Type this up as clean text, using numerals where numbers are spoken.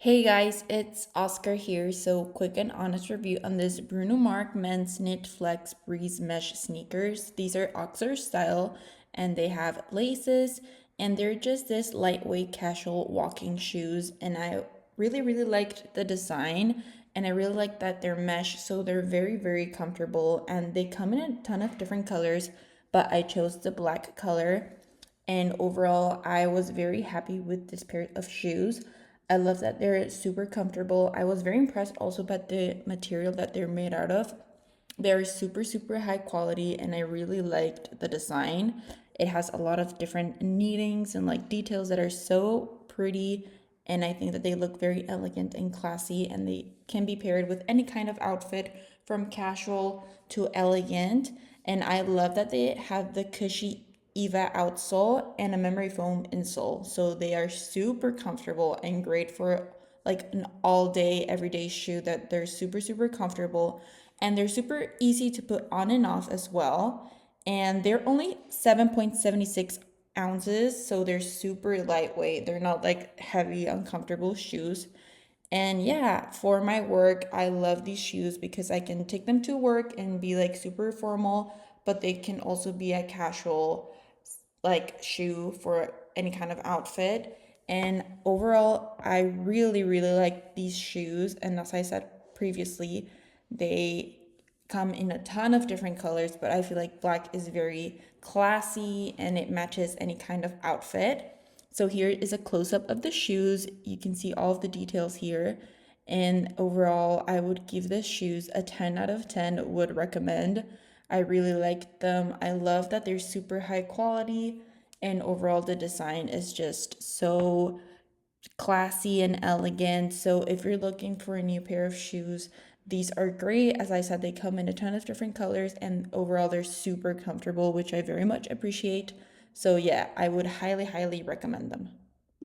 Hey guys, it's Oscar here. So, quick and honest review on this Bruno Marc men's KnitFlex Breeze Mesh sneakers. These are Oxford style and they have laces and they're just this lightweight casual walking shoes. And I really liked the design and I really like that they're mesh, so they're very comfortable and they come in a ton of different colors, but I chose the black color. And overall, I was very happy with this pair of shoes. I love that they're super comfortable. I was very impressed also by the material that they're made out of. They're super high quality and I really liked the design. It has a lot of different kneadings and like details that are so pretty, and I think that they look very elegant and classy, and they can be paired with any kind of outfit from casual to elegant. And I love that they have the cushy Eva outsole and a memory foam insole. So they are super comfortable and great for like an all day, everyday shoe, that they're super comfortable and they're super easy to put on and off as well. And they're only 7.76 ounces, so they're super lightweight. They're not like heavy, uncomfortable shoes. And yeah, for my work, I love these shoes because I can take them to work and be like super formal, but they can also be a casual like shoe for any kind of outfit. And overall, I really like these shoes. And as I said previously, they come in a ton of different colors, but I feel like black is very classy and it matches any kind of outfit. So here is a close-up of the shoes. You can see all of the details here. And overall, I would give the shoes a 10 out of 10, would recommend. I really like them. I love that they're super high quality, and overall the design is just so classy and elegant. So if you're looking for a new pair of shoes, these are great. As I said, they come in a ton of different colors and overall they're super comfortable, which I very much appreciate. So yeah, I would highly recommend them.